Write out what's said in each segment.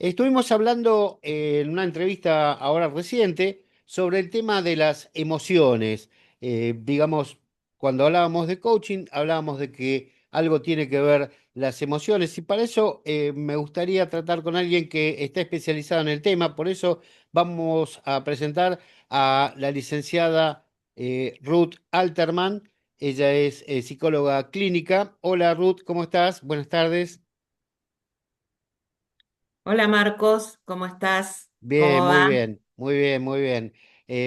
Estuvimos hablando en una entrevista ahora reciente sobre el tema de las emociones. Digamos, cuando hablábamos de coaching, hablábamos de que algo tiene que ver las emociones y para eso me gustaría tratar con alguien que está especializado en el tema. Por eso vamos a presentar a la licenciada Ruth Alterman. Ella es psicóloga clínica. Hola Ruth, ¿cómo estás? Buenas tardes. Hola Marcos, ¿cómo estás? Bien, ¿Cómo muy va? bien, muy bien, muy bien.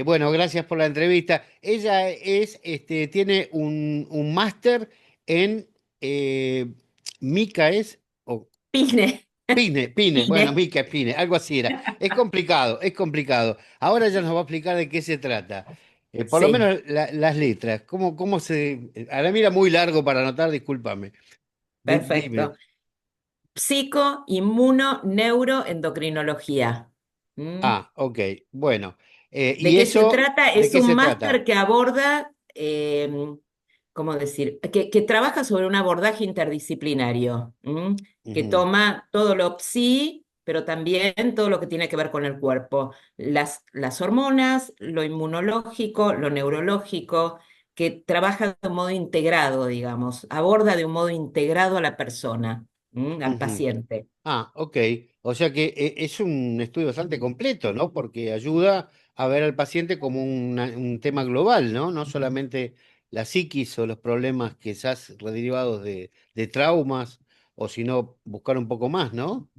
Bueno, gracias por la entrevista. Ella tiene un máster en Mica, o Pine, Pine, bueno, Pine. Mica es Pine, algo así era. Es complicado, es complicado. Ahora ya nos va a explicar de qué se trata. Por lo Sí, menos las letras, cómo se... A la mira muy largo para anotar, discúlpame. Dime. perfecto. Psico, inmuno, neuroendocrinología. ¿Mm? Ah, ok, bueno. ¿De ¿Y qué se eso trata? de Es qué un se máster trata? que aborda, ¿cómo decir? Que trabaja sobre un abordaje interdisciplinario, que Ujú, toma todo lo psi, pero también todo lo que tiene que ver con el cuerpo. Las hormonas, lo inmunológico, lo neurológico, que trabaja de un modo integrado, digamos, aborda de un modo integrado a la persona, al ujú. paciente. Ah, ok. O sea que es un estudio bastante completo, ¿no? Porque ayuda a ver al paciente como un tema global, ¿no? No solamente la psiquis o los problemas quizás derivados de traumas, o sino buscar un poco más, ¿no?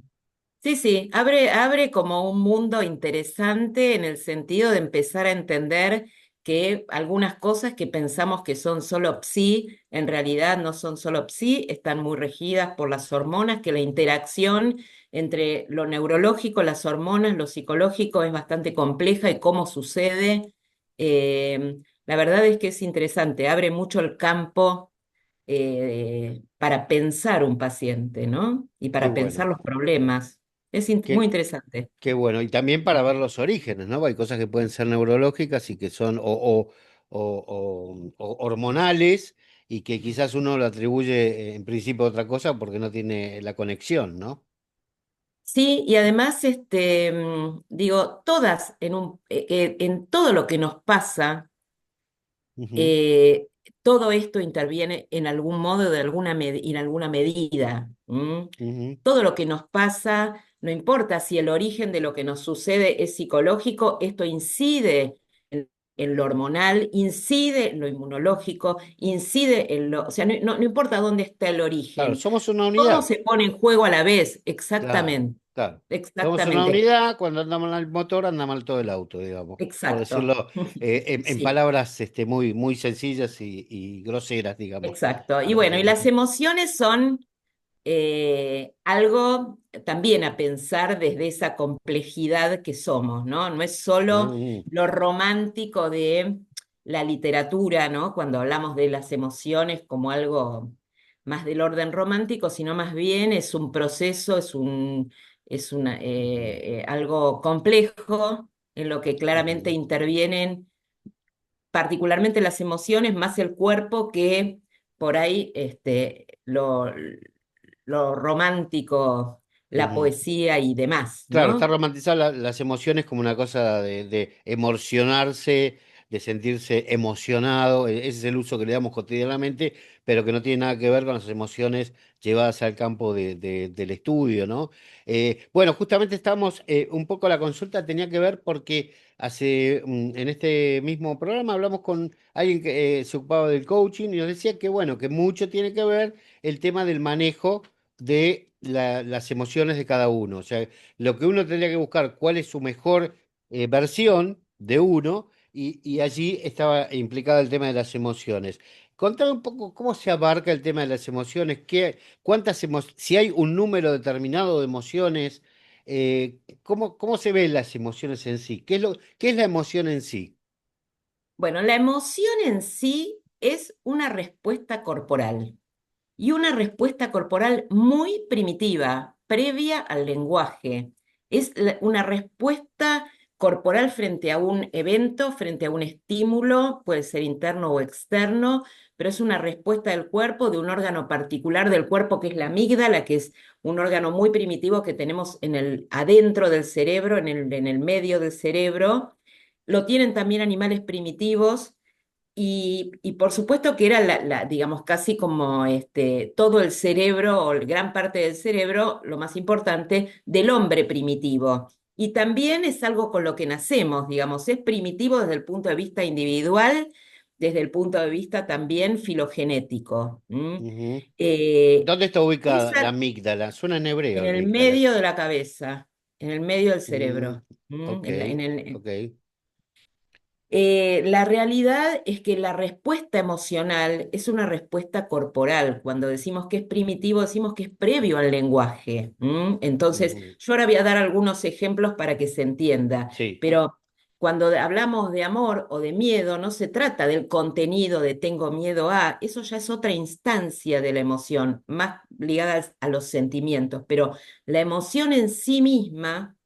Sí, sí, abre como un mundo interesante en el sentido de empezar a entender que algunas cosas que pensamos que son solo psi, en realidad no son solo psi, están muy regidas por las hormonas, que la interacción entre lo neurológico, las hormonas, lo psicológico es bastante compleja y cómo sucede. La verdad es que es interesante, abre mucho el campo para pensar un paciente, ¿no? Y Qué para pensar bueno, los problemas. Es muy qué, interesante. qué bueno. Y también para ver los orígenes, ¿no? Hay cosas que pueden ser neurológicas y que son o hormonales y que quizás uno lo atribuye en principio a otra cosa porque no tiene la conexión, ¿no? Sí, y además, digo, todas en todo lo que nos pasa, Ujú, eh, todo esto interviene en algún modo, en alguna medida. ujú. Todo lo que nos pasa, no importa si el origen de lo que nos sucede es psicológico, esto incide en lo hormonal, incide en lo inmunológico, incide en lo, o sea, no importa dónde está el Claro, origen, somos una todo unidad. se pone en juego a la vez, Claro, exactamente, claro. Somos una exactamente, unidad, cuando anda mal el motor, anda mal todo el auto, digamos. Por exacto. decirlo en Sí. palabras muy, muy sencillas y groseras, digamos. Exacto. Y Para bueno, que y no las se... emociones son algo también a pensar desde esa complejidad que somos, ¿no? No es solo Mm, lo romántico de la literatura, ¿no? Cuando hablamos de las emociones como algo más del orden romántico, sino más bien es un proceso, algo complejo en lo que claramente ujú, intervienen particularmente las emociones, más el cuerpo que por ahí lo romántico, la ujú. poesía y demás, Claro, está ¿no? romantizar las emociones como una cosa de emocionarse, de sentirse emocionado. Ese es el uso que le damos cotidianamente, pero que no tiene nada que ver con las emociones llevadas al campo del estudio, ¿no? Bueno, justamente estamos, un poco la consulta tenía que ver porque en este mismo programa hablamos con alguien que se ocupaba del coaching y nos decía que, bueno, que mucho tiene que ver el tema del manejo de las emociones de cada uno. O sea, lo que uno tendría que buscar, cuál es su mejor versión de uno, y allí estaba implicado el tema de las emociones. Contame un poco cómo se abarca el tema de las emociones, si hay un número determinado de emociones, cómo se ven las emociones en sí, qué es la emoción en sí. Bueno, la emoción en sí es una respuesta corporal y una respuesta corporal muy primitiva, previa al lenguaje. Es una respuesta corporal frente a un evento, frente a un estímulo, puede ser interno o externo, pero es una respuesta del cuerpo, de un órgano particular del cuerpo que es la amígdala, que es un órgano muy primitivo que tenemos adentro del cerebro, en el medio del cerebro. Lo tienen también animales primitivos. Y por supuesto que era digamos, casi como todo el cerebro, o gran parte del cerebro, lo más importante, del hombre primitivo. Y también es algo con lo que nacemos, digamos, es primitivo desde el punto de vista individual, desde el punto de vista también filogenético. Ujú. Eh, ¿Dónde está ubicada la esa amígdala? Suena en hebreo, en el amígdala. medio de la cabeza, en el medio del Mm, cerebro. ok, ok. La realidad es que la respuesta emocional es una respuesta corporal. Cuando decimos que es primitivo, decimos que es previo al lenguaje. Entonces, Ujú. yo ahora voy a dar algunos ejemplos para que se entienda, Sí, pero cuando hablamos de amor o de miedo, no se trata del contenido de tengo miedo a, eso ya es otra instancia de la emoción, más ligada a los sentimientos, pero la emoción en sí misma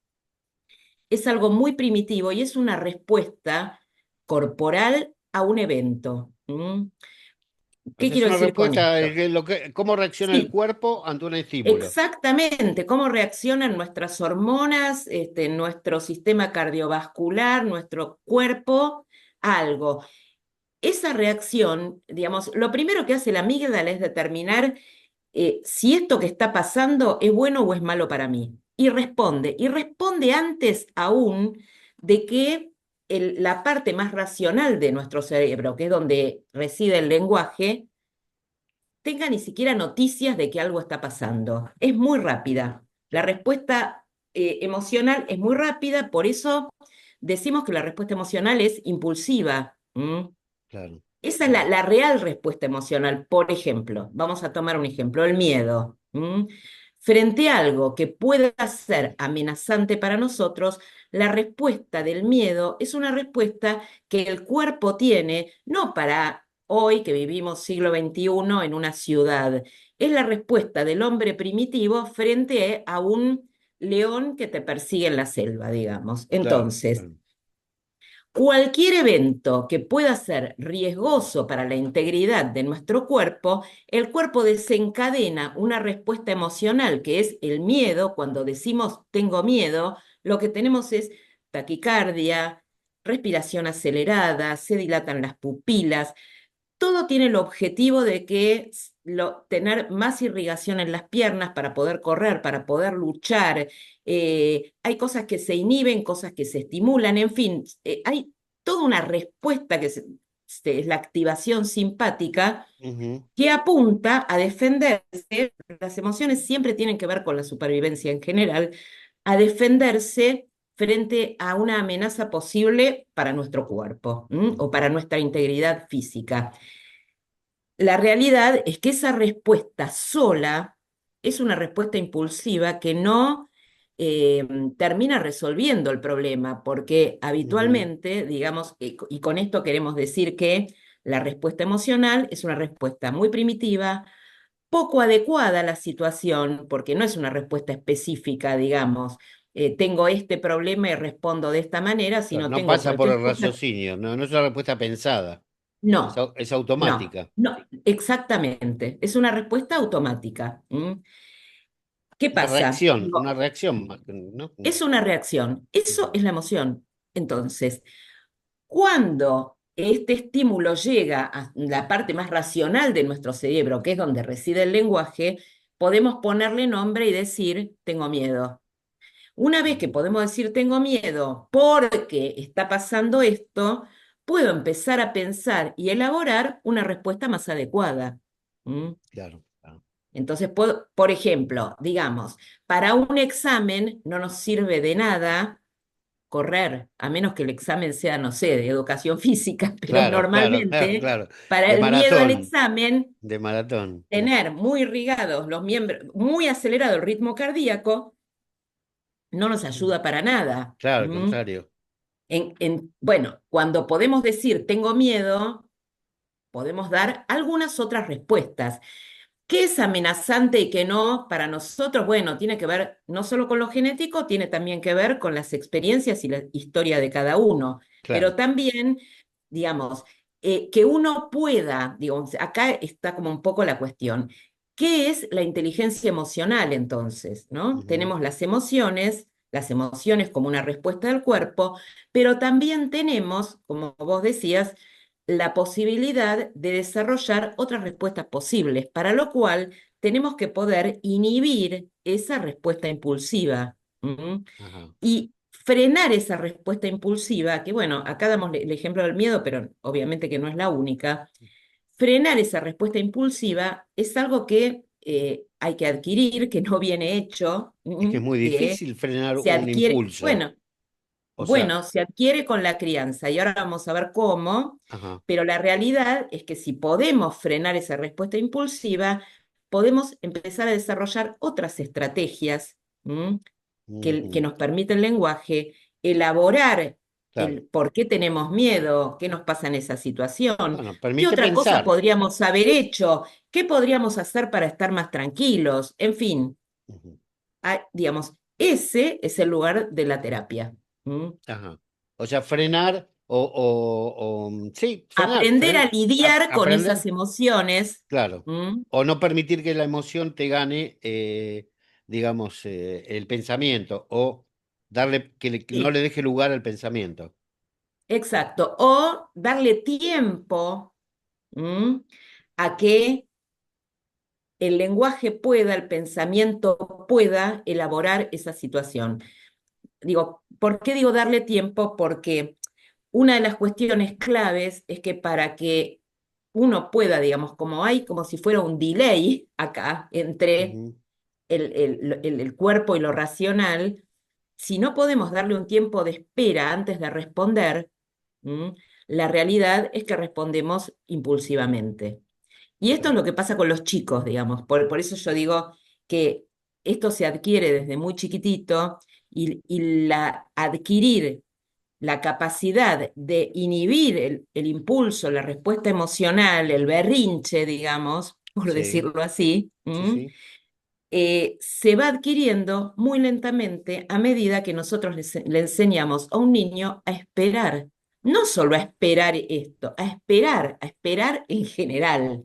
es algo muy primitivo y es una respuesta corporal a un evento. o ¿Qué sea, es quiero una decir con respuesta, esto? cómo reacciona el Sí, cuerpo ante un estímulo. exactamente, cómo reaccionan nuestras hormonas, nuestro sistema cardiovascular, nuestro cuerpo a algo. Esa reacción, digamos, lo primero que hace la amígdala es determinar si esto que está pasando es bueno o es malo para mí. Y responde antes aún de que la parte más racional de nuestro cerebro, que es donde reside el lenguaje, tenga ni siquiera noticias de que algo está pasando. Es muy rápida. La respuesta emocional es muy rápida, por eso decimos que la respuesta emocional es impulsiva. Claro, Esa es la, claro. la real respuesta emocional. Por ejemplo, vamos a tomar un ejemplo, el miedo. Frente a algo que pueda ser amenazante para nosotros, la respuesta del miedo es una respuesta que el cuerpo tiene, no para hoy que vivimos siglo XXI en una ciudad, es la respuesta del hombre primitivo frente a un león que te persigue en la selva, digamos. Claro, Entonces, claro. cualquier evento que pueda ser riesgoso para la integridad de nuestro cuerpo, el cuerpo desencadena una respuesta emocional que es el miedo. Cuando decimos tengo miedo, lo que tenemos es taquicardia, respiración acelerada, se dilatan las pupilas, todo tiene el objetivo de tener más irrigación en las piernas para poder correr, para poder luchar. Hay cosas que se inhiben, cosas que se estimulan, en fin, hay toda una respuesta que es la activación simpática Ujú. que apunta a defenderse. Las emociones siempre tienen que ver con la supervivencia en general, a defenderse frente a una amenaza posible para nuestro cuerpo, o Ujú. para nuestra integridad física. La realidad es que esa respuesta sola es una respuesta impulsiva que no eh, termina resolviendo el problema, porque Ujú. habitualmente, digamos, y con esto queremos decir que la respuesta emocional es una respuesta muy primitiva, poco adecuada a la situación, porque no es una respuesta específica, digamos, tengo este problema y respondo de esta manera, Claro, sino no tengo pasa por cualquier el cosa. raciocinio, no, no es una respuesta pensada, No, es no, automática. no, exactamente. Es una respuesta automática. ¿Qué pasa? Una reacción más que, ¿no? Es una reacción. Eso Ujú. es la emoción. Entonces, cuando este estímulo llega a la parte más racional de nuestro cerebro, que es donde reside el lenguaje, podemos ponerle nombre y decir, tengo miedo. Una vez que podemos decir tengo miedo porque está pasando esto, puedo empezar a pensar y elaborar una respuesta más adecuada. ¿Mm? Claro, claro. Entonces, por ejemplo, digamos, para un examen no nos sirve de nada correr, a menos que el examen sea, no sé, de educación física, pero Claro, claro, claro, normalmente claro. para De el miedo al maratón, examen, de maratón. tener muy irrigados los miembros, muy acelerado el ritmo cardíaco, no nos Mm. ayuda para nada. Claro, al contrario. Bueno, cuando podemos decir tengo miedo, podemos dar algunas otras respuestas. ¿Qué es amenazante y qué no para nosotros? Bueno, tiene que ver no solo con lo genético, tiene también que ver con las experiencias y la historia de cada uno, Claro. pero también, digamos, que uno pueda, digamos, acá está como un poco la cuestión. ¿Qué es la inteligencia emocional entonces? ¿No? Ujú, Tenemos las emociones como una respuesta del cuerpo, pero también tenemos, como vos decías, la posibilidad de desarrollar otras respuestas posibles, para lo cual tenemos que poder inhibir esa respuesta impulsiva. ¿M? ajá. Y frenar esa respuesta impulsiva, que bueno, acá damos el ejemplo del miedo, pero obviamente que no es la única. Frenar esa respuesta impulsiva es algo que hay que adquirir, que no viene hecho, Es que es muy que difícil frenar se un adquiere, impulso. bueno, O sea, se adquiere con la crianza y ahora vamos a ver cómo, ajá. pero la realidad es que si podemos frenar esa respuesta impulsiva, podemos empezar a desarrollar otras estrategias, ¿m? Que Ujú, nos permite el lenguaje, elaborar claro. el por qué tenemos miedo, qué nos pasa en esa situación, Bueno, qué permite otra cosa pensar. podríamos haber hecho, qué podríamos hacer para estar más tranquilos, en fin, Ujú, digamos, ese es el lugar de la terapia. ¿M? ajá. O sea, frenar sí, frenar, Aprender a lidiar con esas aprender, emociones. claro. ¿M? O no permitir que la emoción te gane, digamos, el pensamiento, o darle que no Sí, le deje lugar al pensamiento. exacto. O darle tiempo, ¿m? A que el lenguaje pueda, el pensamiento pueda elaborar esa situación. Digo, ¿por qué digo darle tiempo? Porque una de las cuestiones claves es que para que uno pueda, digamos, como hay como si fuera un delay acá entre Ujú, el cuerpo y lo racional, si no podemos darle un tiempo de espera antes de responder, ¿m? La realidad es que respondemos impulsivamente. Y esto es claro. lo que pasa con los chicos, digamos. Por eso yo digo que esto se adquiere desde muy chiquitito y adquirir la capacidad de inhibir el impulso, la respuesta emocional, el berrinche, digamos, por Sí, decirlo así, sí, sí. se va adquiriendo muy lentamente a medida que nosotros le enseñamos a un niño a esperar. No solo a esperar esto, a esperar en general,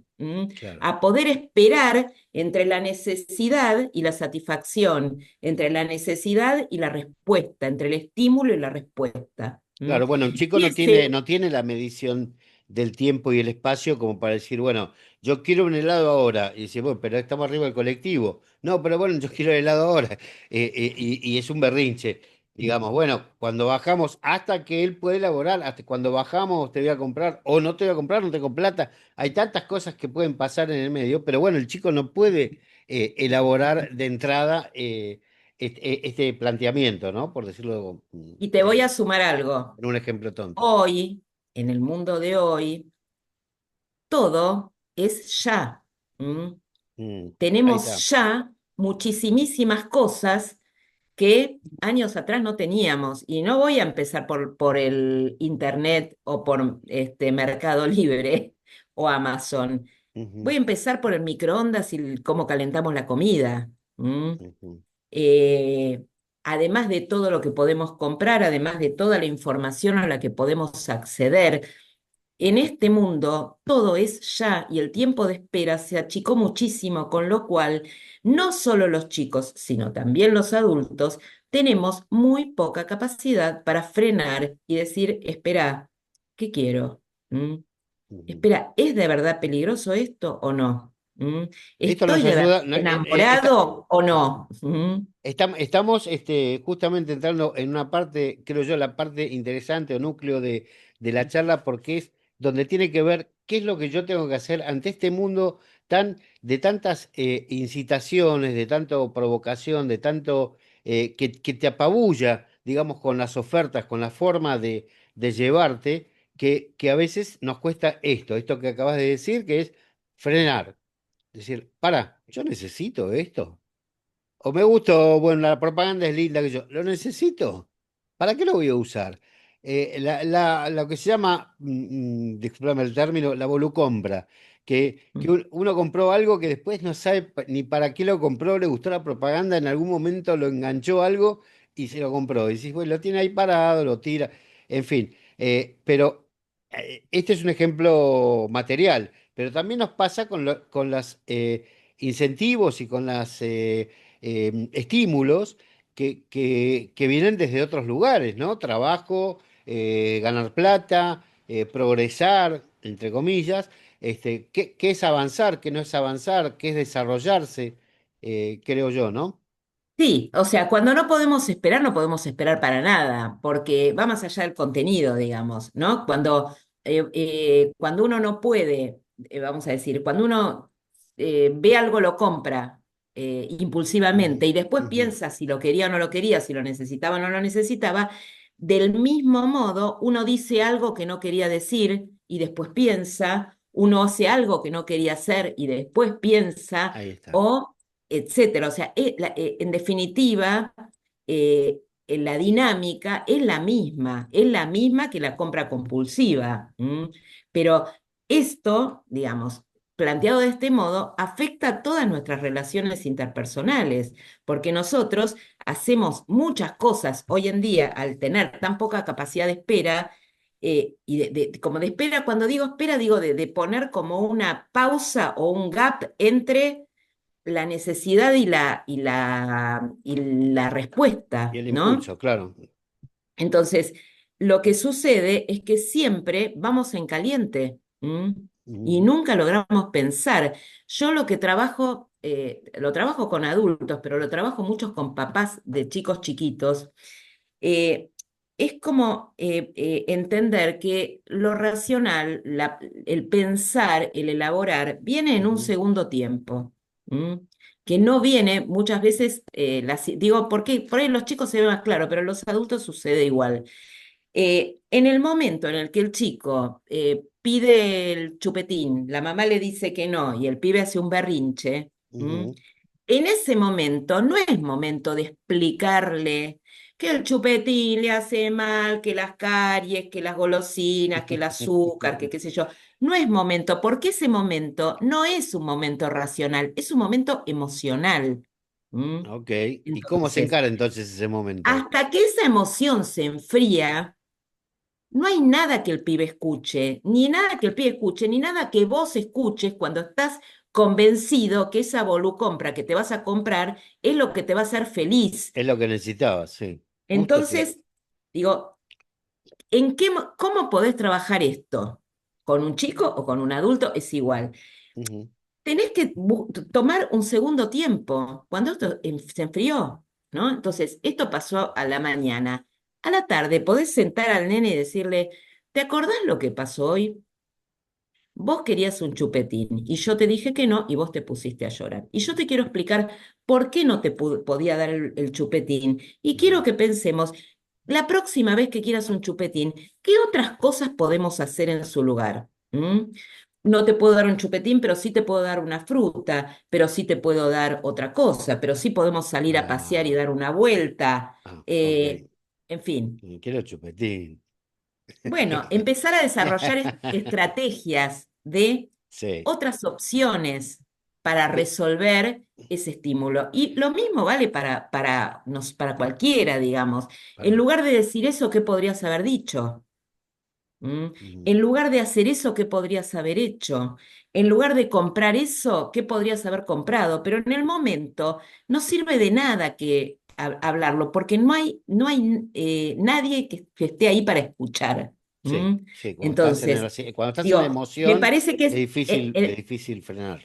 Claro. a poder esperar entre la necesidad y la satisfacción, entre la necesidad y la respuesta, entre el estímulo y la respuesta. Claro, bueno, un chico Y ese, no tiene la medición del tiempo y el espacio como para decir, bueno, yo quiero un helado ahora. Y dice, bueno, pero estamos arriba del colectivo. No, pero bueno, yo quiero el helado ahora. Y es un berrinche. Digamos, bueno, cuando bajamos, hasta que él puede elaborar, hasta cuando bajamos te voy a comprar, o no te voy a comprar, no tengo plata. Hay tantas cosas que pueden pasar en el medio, pero bueno, el chico no puede elaborar de entrada este planteamiento, ¿no? Por decirlo y te voy a sumar algo. en un ejemplo tonto. Hoy, en el mundo de hoy, todo es ya. ¿M? Ahí Tenemos está. ya muchísimas cosas que años atrás no teníamos. Y no voy a empezar por el Internet o por Mercado Libre o Amazon. Ujú, Voy a empezar por el microondas y cómo calentamos la comida. ¿M? ujú, Eh, además de todo lo que podemos comprar, además de toda la información a la que podemos acceder. En este mundo todo es ya y el tiempo de espera se achicó muchísimo, con lo cual no solo los chicos, sino también los adultos, tenemos muy poca capacidad para frenar y decir, espera, ¿qué quiero? ¿Mm? ujú. Espera, ¿es de verdad peligroso esto o no? ¿Mm? Esto ¿Estoy nos de verdad ayuda. enamorado o no? ¿Mm? Estamos justamente entrando en una parte, creo yo, la parte interesante o núcleo de la charla, porque es donde tiene que ver qué es lo que yo tengo que hacer ante este mundo de tantas incitaciones, de tanto provocación, de tanto que te apabulla, digamos, con las ofertas, con la forma de llevarte, que a veces nos cuesta esto que acabas de decir, que es frenar. Decir, para, yo necesito esto. O me gusta, o bueno, la propaganda es linda que yo. ¿Lo necesito? ¿Para qué lo voy a usar? Lo que se llama, discúlpame el término, la volucompra, que uno compró algo que después no sabe ni para qué lo compró, le gustó la propaganda, en algún momento lo enganchó algo y se lo compró. Y decís, bueno, lo tiene ahí parado, lo tira, en fin. Pero este es un ejemplo material, pero también nos pasa con los incentivos y con los estímulos que vienen desde otros lugares, ¿no? Trabajo, ganar plata, progresar, entre comillas. ¿Qué es avanzar? ¿Qué no es avanzar? ¿Qué es desarrollarse? Creo yo, ¿no? Sí, o sea, cuando no podemos esperar, no podemos esperar para nada, porque va más allá del contenido, digamos, ¿no? Cuando uno no puede, vamos a decir, cuando uno ve algo, lo compra impulsivamente Ujú, y después ujú. piensa si lo quería o no lo quería, si lo necesitaba o no lo necesitaba, del mismo modo uno dice algo que no quería decir y después piensa, uno hace algo que no quería hacer y después piensa, Ahí está. o etcétera. O sea, en definitiva, la dinámica es la misma que la compra compulsiva. ¿M? Pero esto, digamos, planteado de este modo, afecta a todas nuestras relaciones interpersonales, porque nosotros hacemos muchas cosas hoy en día al tener tan poca capacidad de espera. Y como de espera, cuando digo espera, digo de poner como una pausa o un gap entre la necesidad y la Y respuesta, el ¿no? impulso, claro. Entonces, lo que sucede es que siempre vamos en caliente, ¿m? Y Ujú, nunca logramos pensar. Yo lo que trabajo, lo trabajo con adultos, pero lo trabajo mucho con papás de chicos chiquitos, eh, es como entender que lo racional, el pensar, el elaborar, viene en un ujú. segundo tiempo. ¿M? Que no viene muchas veces, digo, porque por ahí los chicos se ven más claro, pero en los adultos sucede igual. En el momento en el que el chico pide el chupetín, la mamá le dice que no y el pibe hace un berrinche, ¿m? Ujú. En ese momento no es momento de explicarle que el chupetín le hace mal, que las caries, que las golosinas, que el azúcar, que qué sé yo. No es momento, porque ese momento no es un momento racional, es un momento emocional. ¿M? Ok. ¿Y cómo se Entonces, encara entonces ese momento? hasta que esa emoción se enfría, no hay nada que el pibe escuche, ni nada que el pibe escuche, ni nada que vos escuches cuando estás convencido que esa compra que te vas a comprar es lo que te va a hacer feliz. Es lo que necesitaba, sí. Justo sí. Entonces, digo, ¿cómo podés trabajar esto? ¿Con un chico o con un adulto? Es igual. Ujú. Tenés que tomar un segundo tiempo, cuando esto se enfrió, ¿no? Entonces, esto pasó a la mañana. A la tarde podés sentar al nene y decirle, ¿te acordás lo que pasó hoy? Vos querías un chupetín y yo te dije que no y vos te pusiste a llorar. Y yo te quiero explicar por qué no te podía dar el chupetín. Y quiero Ujú. que pensemos, la próxima vez que quieras un chupetín, ¿qué otras cosas podemos hacer en su lugar? ¿Mm? No te puedo dar un chupetín, pero sí te puedo dar una fruta, pero sí te puedo dar otra cosa, pero sí podemos salir a pasear y Ah, dar una vuelta. ok. En fin. Quiero chupetín. Bueno, empezar a desarrollar estrategias de Sí. otras opciones para De- resolver ese estímulo. Y lo mismo vale para cualquiera, digamos. En para- lugar de decir eso, ¿qué podrías haber dicho? ¿Mm? Ujú. En lugar de hacer eso, ¿qué podrías haber hecho? En lugar de comprar eso, ¿qué podrías haber comprado? Pero en el momento no sirve de nada que hablarlo, porque no hay nadie que esté ahí para escuchar. Sí, ¿Mm? sí, Entonces, cuando estás en la digo, me emoción parece es difícil frenar.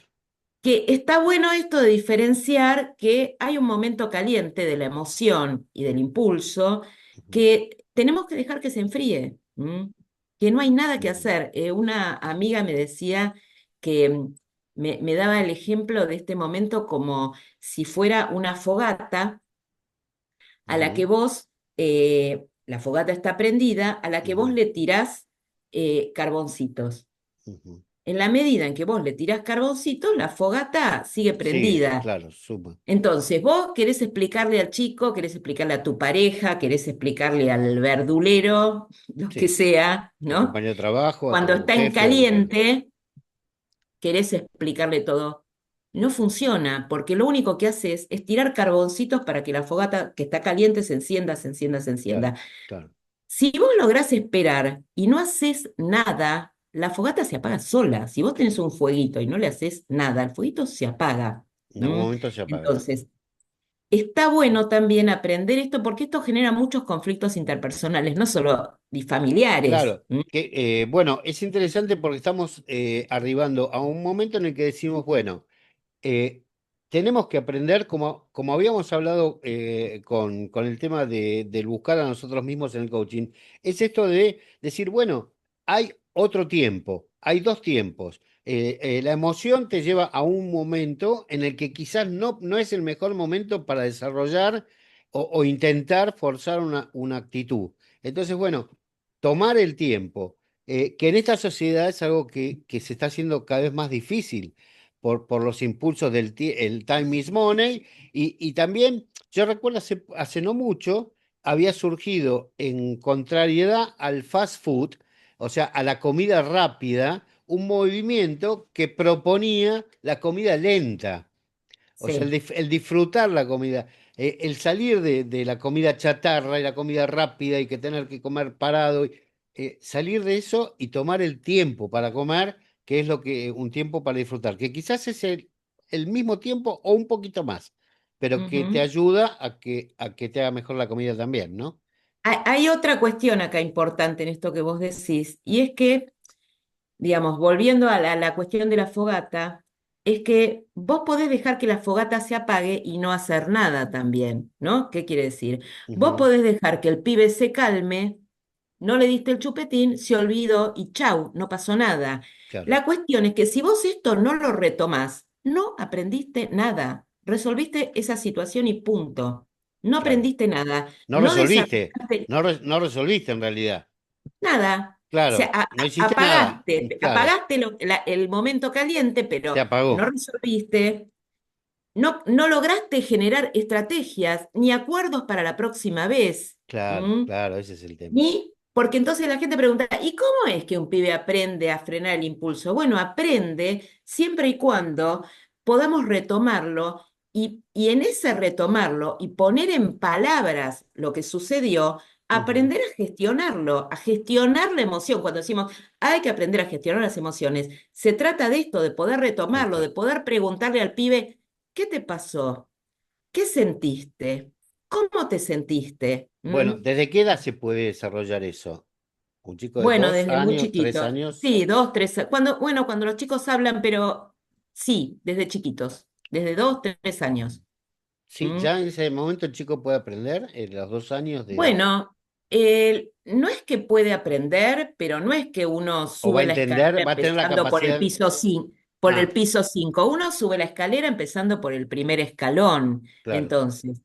que está bueno esto de diferenciar que hay un momento caliente de la emoción y del impulso Ujú, que tenemos que dejar que se enfríe, ¿m? Que no hay nada que ujú, hacer. Una amiga me decía que me daba el ejemplo de este momento como si fuera una fogata a la que ujú, vos, la fogata está prendida, a la que vos ujú, le tirás carboncitos. ujú. En la medida en que vos le tirás carboncitos, la fogata sigue Sigue, prendida. claro, suma. Entonces, vos querés explicarle al chico, querés explicarle a tu pareja, querés explicarle al verdulero, lo que Sí, sea, tu ¿no? compañero de trabajo, a Cuando tu está en jefe, a lo que sea. caliente, querés explicarle todo. No funciona, porque lo único que haces es tirar carboncitos para que la fogata que está caliente se encienda, se encienda, se claro, encienda. claro. Si vos lográs esperar y no haces nada, la fogata se apaga sola. Si vos tenés un fueguito y no le haces nada, el fueguito se apaga. En algún ¿M? momento se apaga. Entonces, está bueno también aprender esto porque esto genera muchos conflictos interpersonales, no solo familiares. Claro, ¿M? que bueno, es interesante porque estamos arribando a un momento en el que decimos, bueno, eh, tenemos que aprender, como habíamos hablado con el tema del buscar a nosotros mismos en el coaching, es esto de decir, bueno, hay otro tiempo, hay dos tiempos. La emoción te lleva a un momento en el que quizás no es el mejor momento para desarrollar o intentar forzar una actitud. Entonces, bueno, tomar el tiempo, que en esta sociedad es algo que se está haciendo cada vez más difícil por los impulsos el time is money. Y también, yo recuerdo hace no mucho, había surgido en contrariedad al fast food, o sea, a la comida rápida, un movimiento que proponía la comida lenta. O sea, Sí. el disfrutar la comida, el salir de la comida chatarra y la comida rápida y que tener que comer parado, salir de eso y tomar el tiempo para comer, que es lo que un tiempo para disfrutar, que quizás es el mismo tiempo o un poquito más, pero que te Ujú. ayuda a que te haga mejor la comida también, ¿no? Hay otra cuestión acá importante en esto que vos decís, y es que digamos, volviendo a la cuestión de la fogata, es que vos podés dejar que la fogata se apague y no hacer nada también, ¿no? ¿Qué quiere decir? Vos Ujú, podés dejar que el pibe se calme, no le diste el chupetín, se olvidó y chau, no pasó nada. claro, La cuestión es que si vos esto no lo retomás, no aprendiste nada. Resolviste esa situación y punto. No claro. aprendiste nada, No no resolviste, desarrollaste no resolviste en realidad. nada. O sea, Claro, no hiciste nada, apagaste, claro, apagaste el momento caliente, se pero no apagó. resolviste, no lograste generar estrategias ni acuerdos para la próxima vez. Claro, ¿M? claro, ese es el tema. Ni, porque entonces la gente pregunta, ¿y cómo es que un pibe aprende a frenar el impulso? Bueno, aprende siempre y cuando podamos retomarlo y en ese retomarlo y poner en palabras lo que sucedió, Ujú, aprender a gestionar la emoción. Cuando decimos, hay que aprender a gestionar las emociones, se trata de esto, de poder ahí retomarlo, de está. poder preguntarle al pibe, ¿qué te pasó? ¿Qué sentiste? ¿Cómo te sentiste? Bueno, ¿Mm? ¿desde qué edad se puede desarrollar eso? ¿Un chico de Bueno, dos desde muy años, tres chiquito. años? Sí, dos, tres. Bueno, cuando los chicos hablan, pero sí, desde chiquitos, desde 2, 3 años. Sí, ¿Mm? ya en ese momento el chico puede aprender, en los 2 años de... Bueno, no es que puede aprender, pero no es que uno O va a sube la entender, escalera va a tener la empezando por el capacidad... piso 5, por el Ah, piso 5. Uno sube la escalera empezando por el primer escalón. claro. Entonces,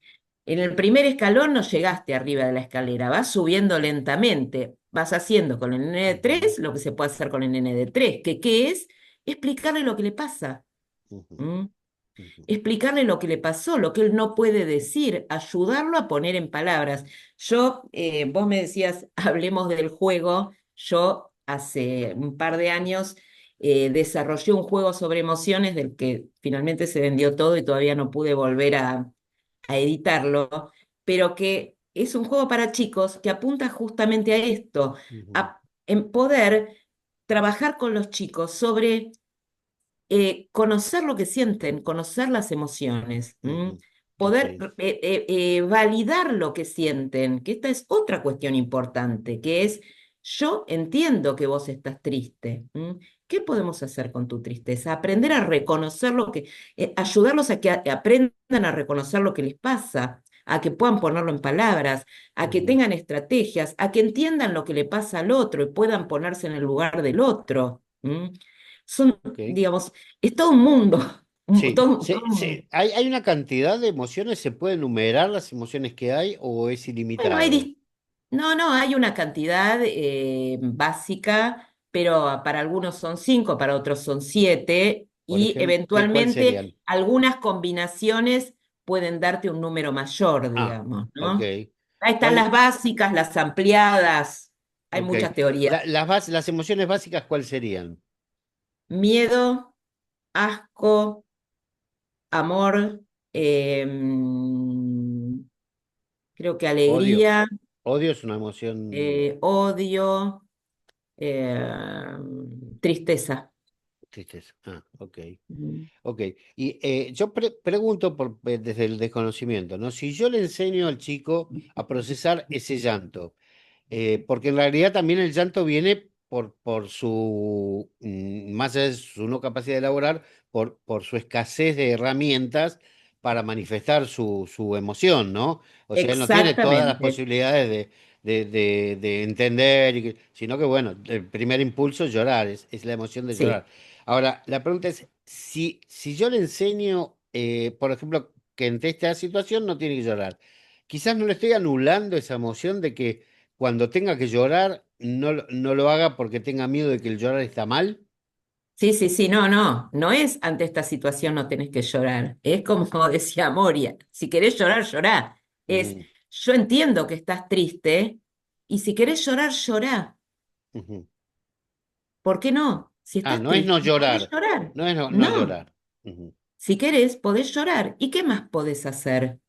en el primer escalón no llegaste arriba de la escalera, vas subiendo lentamente. Vas haciendo con el nene de Ujú, 3 lo que se puede hacer con el nene de 3, que ¿qué es? Explicarle lo que le pasa. ujú, ¿Mm? ujú, Explicarle lo que le pasó, lo que él no puede decir, ayudarlo a poner en palabras. Vos me decías, hablemos del juego. Yo hace un par de años desarrollé un juego sobre emociones del que finalmente se vendió todo y todavía no pude volver a editarlo, pero que es un juego para chicos que apunta justamente a esto, ujú, en poder trabajar con los chicos sobre conocer lo que sienten, conocer las emociones, ¿m? ujú. Ok. Poder validar lo que sienten, que esta es otra cuestión importante, que es, yo entiendo que vos estás triste. ¿M? ¿Qué podemos hacer con tu tristeza? Aprender a reconocer ayudarlos a que aprendan a reconocer lo que les pasa, a que puedan ponerlo en palabras, a que Ujú, tengan estrategias, a que entiendan lo que le pasa al otro y puedan ponerse en el lugar del otro. ¿M? Son, ok. digamos, es todo un mundo, Sí, todo un mundo. ¿hay una cantidad de emociones? ¿Se puede enumerar las emociones que hay o es Bueno, ilimitado? no, hay una cantidad básica, pero para algunos son 5, para otros son 7, Por y ejemplo, ¿cuáles serían? eventualmente algunas combinaciones pueden darte un número mayor, Ah, digamos, ok. ¿no? Ahí están las ¿Cuál? básicas, las ampliadas, hay Ok. muchas teorías. Las emociones básicas, ¿cuáles serían? Miedo, asco, amor, creo que Odio. alegría, Odio es una emoción. odio, tristeza. Tristeza. Ah, ok. Mm. Ok. Y yo pregunto desde el desconocimiento, ¿no? Si yo le enseño al chico a procesar ese llanto, porque en realidad también el llanto viene por su, más allá de su no capacidad de elaborar, por su escasez de herramientas para manifestar su emoción, ¿no? O sea, él no tiene todas las Exactamente. posibilidades de entender, sino que, bueno, el primer impulso es llorar, es la emoción de Sí. llorar. Ahora, la pregunta es, si yo le enseño, por ejemplo, que ante esta situación no tiene que llorar, quizás no le estoy anulando esa emoción de que cuando tenga que llorar, no lo haga porque tenga miedo de que el llorar está mal. Sí, sí, sí, no, no, no es ante esta situación no tenés que llorar, es como decía Moria, si querés llorar, llorá. Es, Ujú, yo entiendo que estás triste y si querés llorar, llorá. ujú. ¿Por qué no? Si Ah, estás no es no triste, podés llorar, llorar. no es no No, llorar. Ujú, si querés, podés llorar. ¿Y qué más podés hacer?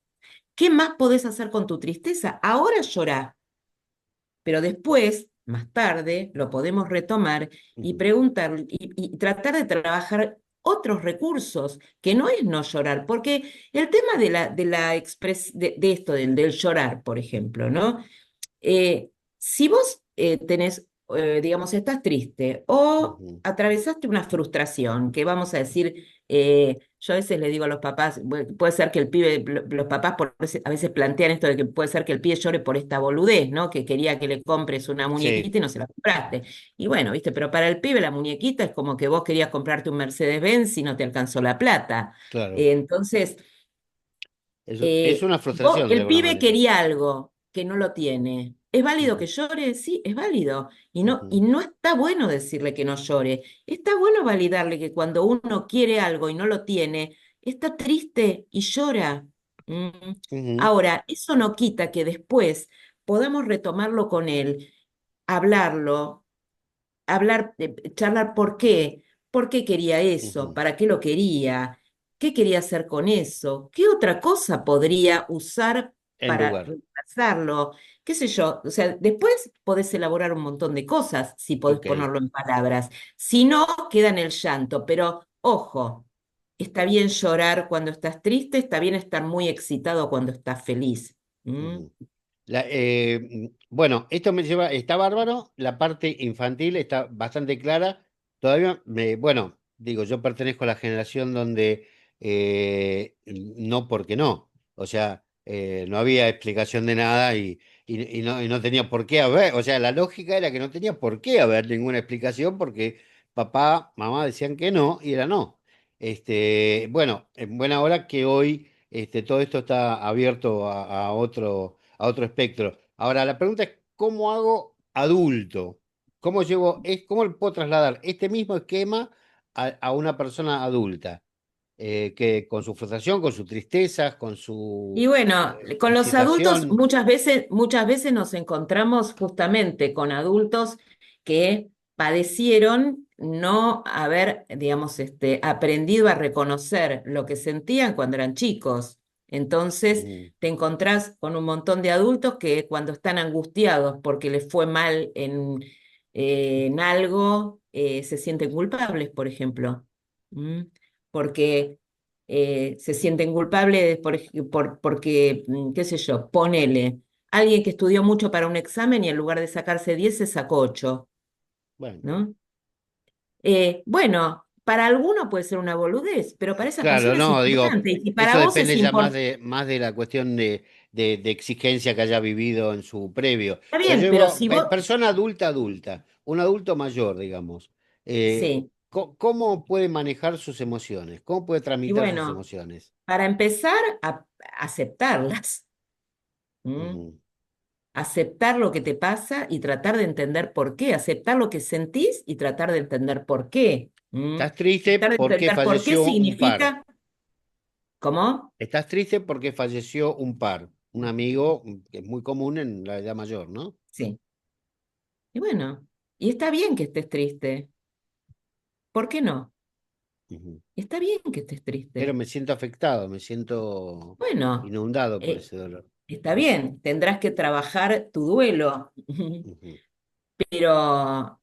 ¿Qué más podés hacer con tu tristeza? Ahora llorá. Pero después, más tarde, lo podemos retomar y ujú, preguntar y tratar de trabajar otros recursos, que no es no llorar, porque el tema de esto, del llorar, por ejemplo, ¿no? Si vos tenés, digamos, estás triste o ujú. atravesaste una frustración, que vamos a decir, yo a veces le digo a los papás, puede ser que el pibe, los papás a veces plantean esto de que puede ser que el pibe llore por esta boludez, ¿no? Que quería que le compres una Sí, muñequita y no se la compraste. Y bueno, ¿viste? Pero para el pibe la muñequita es como que vos querías comprarte un Mercedes-Benz y no te alcanzó la plata. claro. Entonces, Es una frustración de el alguna pibe manera. quería algo que no lo tiene. ¿Es válido Ujú, que llore? Sí, es válido. Y ujú, no está bueno decirle que no llore. Está bueno validarle que cuando uno quiere algo y no lo tiene, está triste y llora. Mm. ujú, Ahora, eso no quita que después podamos retomarlo con él, hablarlo, charlar por qué quería eso, ujú. para qué lo quería, qué quería hacer con eso, qué otra cosa podría usar En para lugar. reemplazarlo, qué sé yo. O sea, después podés elaborar un montón de cosas si podés Ok. ponerlo en palabras. Si no, queda en el llanto, pero ojo. Está bien llorar cuando estás triste, está bien estar muy excitado cuando estás feliz. ¿Mm? Ujú. Bueno, esto me lleva, está bárbaro, la parte infantil está bastante clara. Todavía, bueno, digo, yo pertenezco a la generación donde no porque no, o sea, no había explicación de nada y no tenía por qué haber, o sea, la lógica era que no tenía por qué haber ninguna explicación porque papá, mamá decían que no y era no. Bueno, en buena hora que hoy todo esto está abierto a otro espectro. Ahora, la pregunta es, ¿cómo hago adulto? ¿Cómo le puedo trasladar este mismo esquema a una persona adulta? Que con su frustración, con sus tristezas, con Y su bueno, con los adultos excitación. muchas veces nos encontramos justamente con adultos que padecieron no haber, digamos, aprendido a reconocer lo que sentían cuando eran chicos. Entonces, Ujú, te encontrás con un montón de adultos que cuando están angustiados porque les fue mal en algo, se sienten culpables, por ejemplo. ¿Mm? Porque se sienten culpables porque, qué sé yo, ponele, alguien que estudió mucho para un examen y en lugar de sacarse 10 se sacó 8, bueno, ¿no? Bueno, para alguno puede ser una boludez, pero para esa claro, persona es no, digo, importante. Y si para eso vos es depende ya más importante, de la cuestión de exigencia que haya vivido en su previo. está Pero yo bien, pero digo, si vos, persona adulta, adulta, un adulto mayor, digamos, sí, ¿cómo puede manejar sus emociones? ¿Cómo puede y tramitar sus bueno, emociones? para empezar a aceptarlas. ¿M? Ujú. Aceptar lo que te pasa y tratar de entender por qué, aceptar lo que sentís y tratar de entender por qué. ¿M? ¿Estás triste Tratar de porque entender por qué falleció un par? significa, ¿cómo? Estás triste porque falleció un par, un amigo que es muy común en la edad mayor, ¿no? Sí. Y bueno, y está bien que estés triste. ¿Por qué no? ujú. Está bien que estés Pero triste. me siento afectado, me siento Bueno, inundado por eh, ese dolor. está bien, tendrás que trabajar tu duelo, Ujú, pero,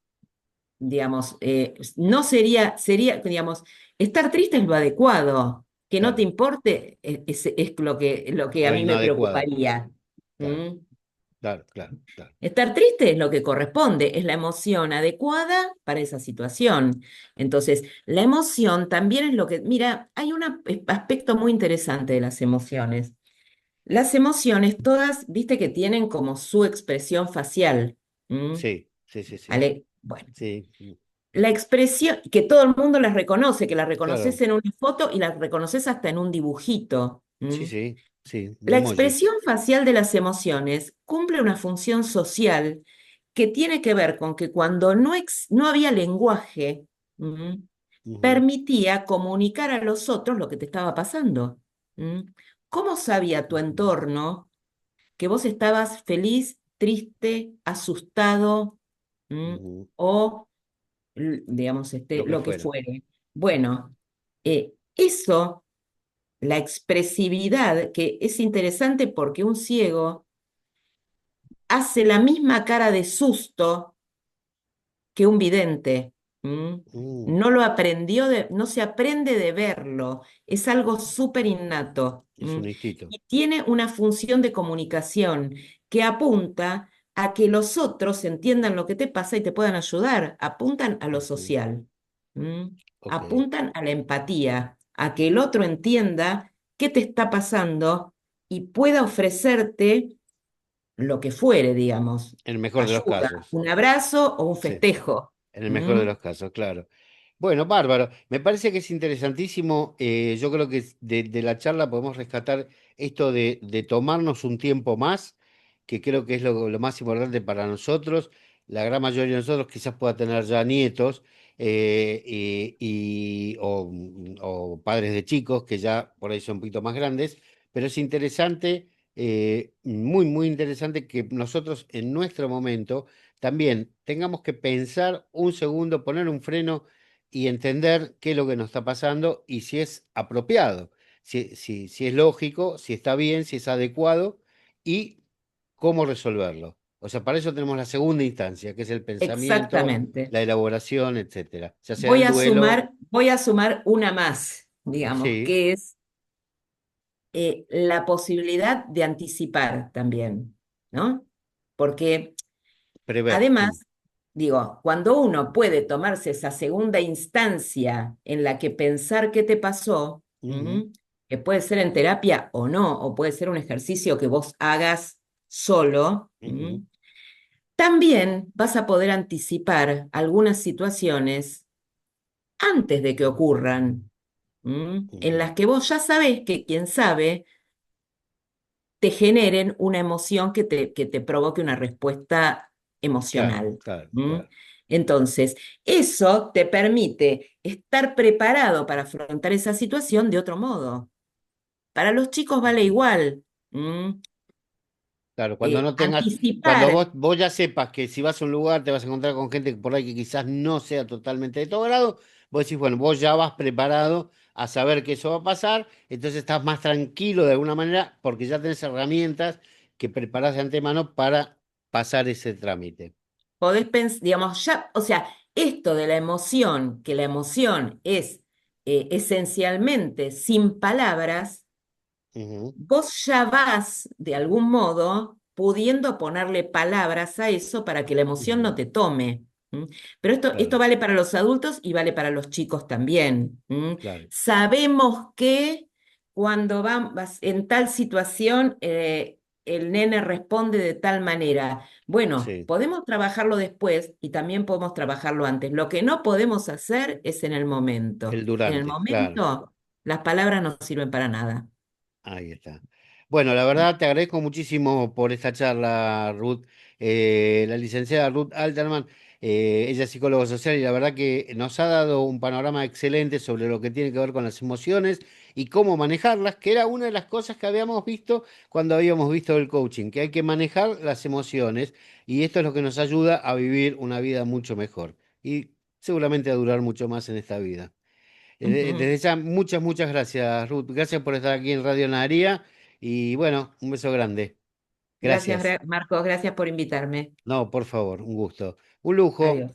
digamos, no digamos, estar triste es lo adecuado. Que no te claro, importe es lo que a lo mí me inadecuado. preocuparía. Claro, ¿Mm? claro, claro, claro. Estar triste es lo que corresponde, es la emoción adecuada para esa situación. Entonces, la emoción también es lo que, mira, hay un aspecto muy interesante de las emociones. Las emociones todas, viste que tienen como su expresión facial. ¿Mm? Sí, sí, sí, sí. ¿Vale? Bueno, Sí, la expresión, que todo el mundo las reconoce, que las reconoces claro. en una foto y las reconoces hasta en un dibujito. Sí, ¿Mm? sí, sí, un La emoji. expresión facial de las emociones cumple una función social que tiene que ver con que cuando no había lenguaje, ¿m? Ujú, permitía comunicar a los otros lo que te estaba pasando. ¿M? ¿Cómo sabía tu ujú, entorno que vos estabas feliz, triste, asustado, ¿m? ujú. o, digamos, Lo que lo que fuera. fuere? Bueno, eso, la expresividad, que es interesante porque un ciego hace la misma cara de susto que un vidente. ¿M? Mm, No lo aprendió no se aprende de verlo, es algo súper innato. es ¿M? un instinto. Y tiene una función de comunicación que apunta a que los otros entiendan lo que te pasa y te puedan ayudar. Apuntan a lo Ujú, social. ¿M? ok. Apuntan a la empatía, a que el otro entienda qué te está pasando y pueda ofrecerte lo que fuere, digamos, En el mejor de los ayuda, casos. un abrazo o un Sí. festejo. En el mejor de ¿Mm? los casos, claro. Bueno, bárbaro. Me parece que es interesantísimo. Yo creo que de la charla podemos rescatar esto de tomarnos un tiempo más, que creo que es lo más importante para nosotros. La gran mayoría de nosotros quizás pueda tener ya nietos o padres de chicos que ya por ahí son un poquito más grandes, pero es interesante, muy, muy interesante que nosotros en nuestro momento también tengamos que pensar un segundo, poner un freno y entender qué es lo que nos está pasando y si es apropiado, si es lógico, si está bien, si es adecuado y cómo resolverlo. O sea, para eso tenemos la segunda instancia, que es el pensamiento, Exactamente. la elaboración, etcétera. Ya sea el duelo, Voy a sumar una más, digamos, sí, que es la posibilidad de anticipar también, ¿no? Porque prever. Mm, además, digo, cuando uno puede tomarse esa segunda instancia en la que pensar qué te pasó, ujú, ¿m? Que puede ser en terapia o no, o puede ser un ejercicio que vos hagas solo, ujú, también vas a poder anticipar algunas situaciones antes de que ocurran, en ujú. las que vos ya sabés que quien sabe te generen una emoción que te provoque una respuesta Claro, emocional. claro, ¿M? claro. Entonces, eso te permite estar preparado para afrontar esa situación de otro modo. Para los chicos vale Ujú. igual. ¿M? Claro, cuando no tengas, cuando Anticipar. vos ya sepas que si vas a un lugar te vas a encontrar con gente por ahí que quizás no sea totalmente de tu agrado, vos decís, bueno, vos ya vas preparado a saber que eso va a pasar, entonces estás más tranquilo de alguna manera porque ya tenés herramientas que preparás de antemano para pasar ese trámite. Podés pensar, digamos, ya, o sea, esto de la emoción, que la emoción es esencialmente sin palabras, Ujú, vos ya vas, de algún modo, pudiendo ponerle palabras a eso para que la emoción no ujú, te tome. ¿M? Pero esto claro, vale para los adultos y vale para los chicos también. ¿M? claro, Sabemos que cuando vas en tal situación, el nene responde de tal manera. Bueno, sí, podemos trabajarlo después y también podemos trabajarlo antes. Lo que no podemos hacer es en el momento. el En el durante, claro. momento, las palabras no sirven para nada. Ahí está. Bueno, la verdad te agradezco muchísimo por esta charla, Ruth. La licenciada Ruth Alterman, ella es psicóloga social y la verdad que nos ha dado un panorama excelente sobre lo que tiene que ver con las emociones y cómo manejarlas, que era una de las cosas que habíamos visto cuando habíamos visto el coaching, que hay que manejar las emociones y esto es lo que nos ayuda a vivir una vida mucho mejor y seguramente a durar mucho más en esta vida. Desde ya, muchas, muchas gracias, Ruth. Gracias por estar aquí en Radio Naría y bueno, un beso grande. Gracias, Gracias. Marcos, gracias por invitarme. No, por favor, un gusto. Un lujo. Adiós.